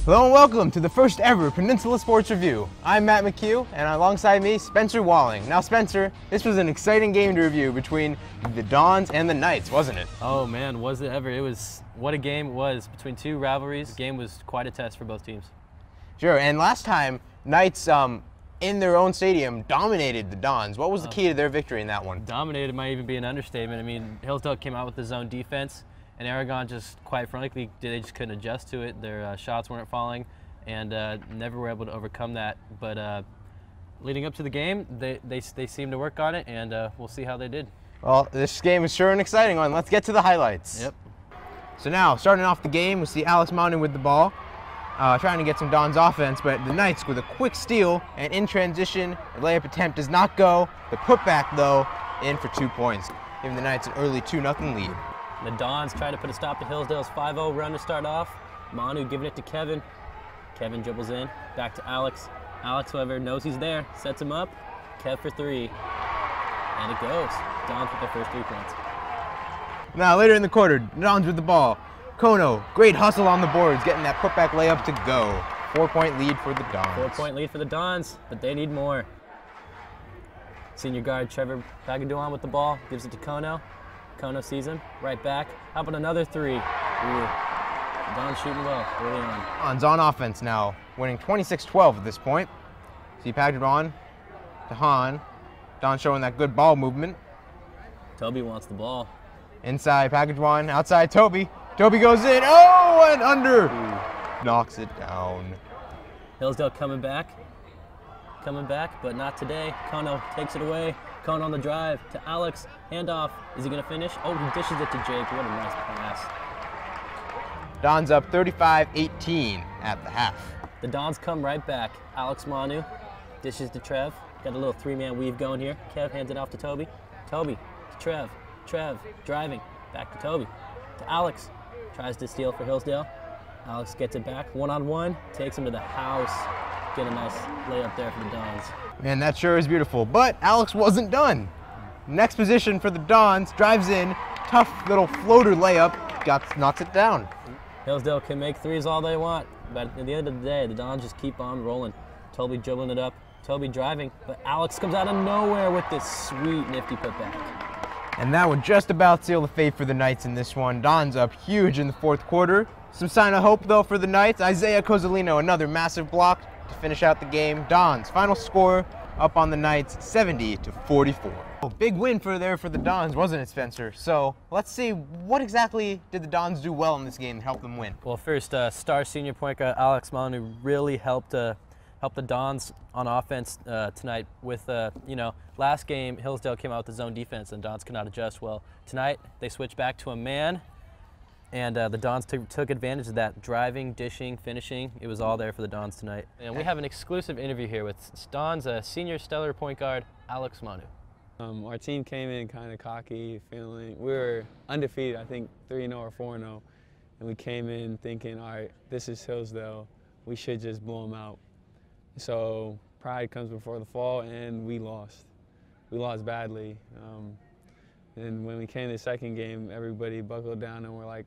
Hello and welcome to the first ever Peninsula Sports Review. I'm Matt McHugh, and alongside me, Spencer Walling. Now Spencer, this was an exciting game to review between the Dons and the Knights, wasn't it? Oh man, was it ever. It was, what a game it was between two rivalries. The game was quite a test for both teams. Sure, and last time, Knights in their own stadium dominated the Dons. What was the key to their victory in that one? Dominated might even be an understatement. I mean, Hillsdale came out with the zone defense, and Aragon just, quite frankly, they just couldn't adjust to it. Their shots weren't falling, and never were able to overcome that. But leading up to the game, they seemed to work on it, and we'll see how they did. Well, this game is sure an exciting one. Let's get to the highlights. Yep. So now, starting off the game, we see Alex Mountain with the ball, trying to get some Dons offense, but the Knights with a quick steal, and in transition, the layup attempt does not go. The putback, though, in for 2 points, giving the Knights an early 2-0 lead. The Dons try to put a stop to Hillsdale's 5-0 run to start off. Manu giving it to Kevin. Kevin dribbles in, back to Alex. Alex, however, knows he's there, sets him up. Kev for three, and it goes. Dons with their first 3 points. Now, later in the quarter, Dons with the ball. Kono, great hustle on the boards, getting that putback layup to go. 4-point lead for the Dons. 4-point lead for the Dons, but they need more. Senior guard Trevor Pagaduan with the ball, gives it to Kono. Kono sees him, right back. How about another three? Ooh. Don's shooting well early on. Dons on offense now, winning 26-12 at this point. See Pagaduan to Han. Don showing that good ball movement. Toby wants the ball. Inside Pagaduan, outside Toby. Toby goes in, oh, and under. Ooh. Knocks it down. Hillsdale coming back, but not today. Kono takes it away. Kono on the drive to Alex, handoff. Is he gonna finish? Oh, he dishes it to Jake. What a nice pass. Dons up 35-18 at the half. The Dons come right back. Alex Manu dishes to Trev. Got a little 3-man weave going here. Kev hands it off to Toby. Toby to Trev. Trev driving. Back to Toby. To Alex. Tries to steal for Hillsdale. Alex gets it back. One-on-one. Takes him to the house. Get a nice layup there for the Dons. Man, that sure is beautiful. But Alex wasn't done. Next position for the Dons. Drives in. Tough little floater layup. Knocks it down. Hillsdale can make threes all they want, but at the end of the day, the Dons just keep on rolling. Toby dribbling it up, Toby driving, but Alex comes out of nowhere with this sweet, nifty putback. And that would just about seal the fate for the Knights in this one. Dons up huge in the fourth quarter. Some sign of hope, though, for the Knights. Isaiah Cozzolino, another massive block to finish out the game. Dons, final score, up on the Knights, 70-44. Big win for the Dons, wasn't it, Spencer? So let's see, what exactly did the Dons do well in this game to help them win? Well, first, star senior point guard Alex Manu really helped the Dons on offense tonight. With last game Hillsdale came out with the zone defense and Dons could not adjust well. Tonight they switched back to a man, and the Dons took advantage of that. Driving, dishing, finishing, it was all there for the Dons tonight. And we have an exclusive interview here with Dons senior stellar point guard Alex Manu. Our team came in kind of cocky, feeling we were undefeated, I think 3-0 or 4-0, and we came in thinking, all right, this is Hillsdale, we should just blow them out. So pride comes before the fall, and we lost. We lost badly. And when we came to the second game, everybody buckled down and we're like,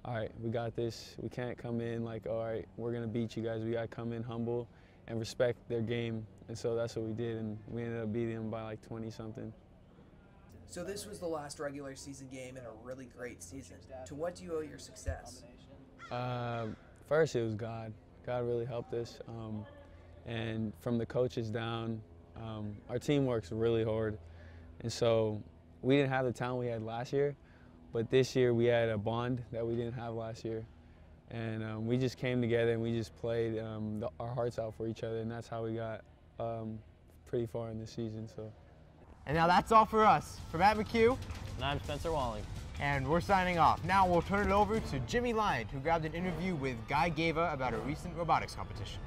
all right, we got this. We can't come in like, all right, we're gonna beat you guys. We gotta come in humble and respect their game. And so that's what we did, and we ended up beating them by like 20-something. So this was the last regular season game in a really great season. To what do you owe your success? First, it was God. God really helped us. And from the coaches down, our team works really hard. And so we didn't have the talent we had last year, but this year we had a bond that we didn't have last year. And we just came together and we just played our hearts out for each other, and that's how we got pretty far in this season. So. And now that's all for us. For Matt McHugh. And I'm Spencer Walling. And we're signing off. Now we'll turn it over to Jimmy Lyon, who grabbed an interview with Guy Gava about a recent robotics competition.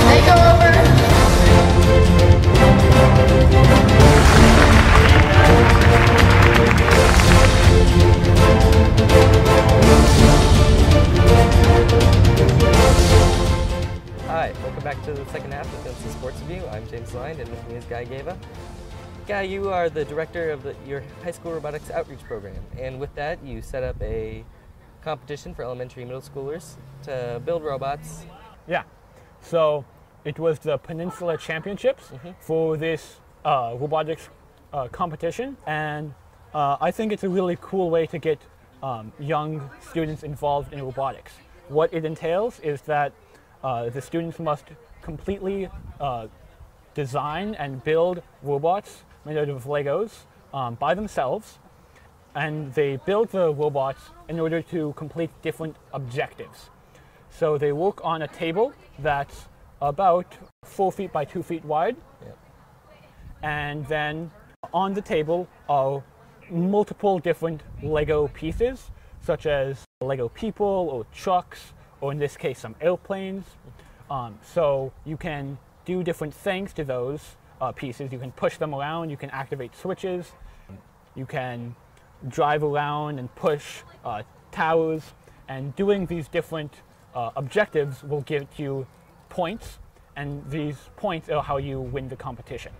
They go over. Hi, welcome back to the second half of Peninsula Sports Review. I'm James Lyon, and with me is Guy Gava. Guy, you are the director of your high school robotics outreach program, and with that you set up a competition for elementary and middle schoolers to build robots. Yeah, so it was the Peninsula Championships for this robotics competition, and I think it's a really cool way to get young students involved in robotics. What it entails is that the students must completely design and build robots made out of Legos by themselves, and they build the robots in order to complete different objectives. So they work on a table that's about 4 feet by 2 feet wide, and then on the table are multiple different Lego pieces, such as Lego people or trucks, or in this case some airplanes. So you can do different things to those pieces. You can push them around, you can activate switches, you can drive around and push towers, and doing these different objectives will give you points, and these points are how you win the competition.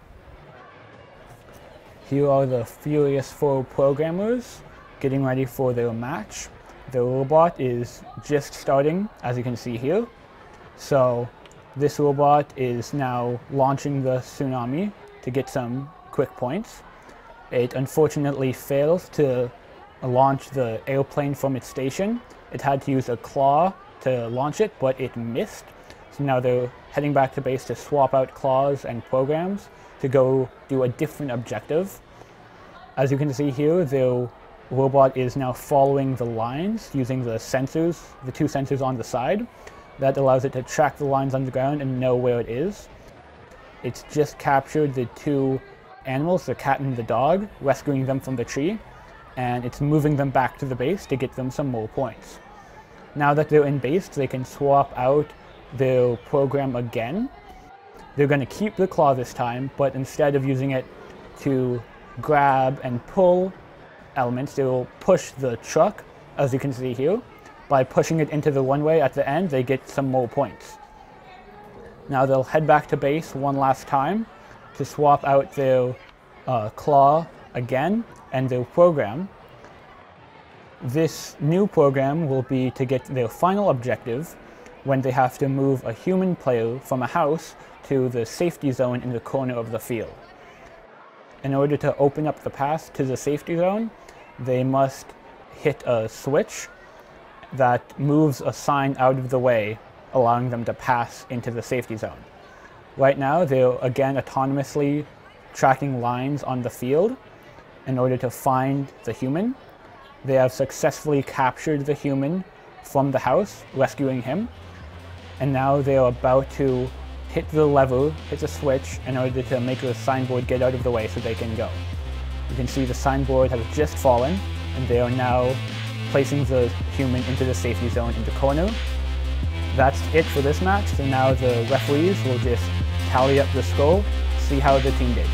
Here are the Furious 4 programmers getting ready for their match. The robot is just starting, as you can see here. So this robot is now launching the tsunami to get some quick points. It unfortunately fails to launch the airplane from its station. It had to use a claw to launch it, but it missed. So now they're heading back to base to swap out claws and programs to go do a different objective. As you can see here, the robot is now following the lines using the sensors, the 2 sensors on the side. That allows it to track the lines on the ground and know where it is. It's just captured the 2 animals, the cat and the dog, rescuing them from the tree, and it's moving them back to the base to get them some more points. Now that they're in base, they can swap out their program again. They're going to keep the claw this time, but instead of using it to grab and pull elements, they will push the truck, as you can see here. By pushing it into the runway at the end, they get some more points. Now they'll head back to base one last time to swap out their claw again and their program. This new program will be to get their final objective when they have to move a human player from a house to the safety zone in the corner of the field. In order to open up the path to the safety zone, they must hit a switch that moves a sign out of the way, allowing them to pass into the safety zone. Right now, they're again autonomously tracking lines on the field in order to find the human. They have successfully captured the human from the house, rescuing him, and now they're about to hit the lever, hit the switch, in order to make the signboard get out of the way so they can go. You can see the signboard has just fallen, and they are now placing the human into the safety zone in the corner. That's it for this match, so now the referees will just tally up the score, see how the team did.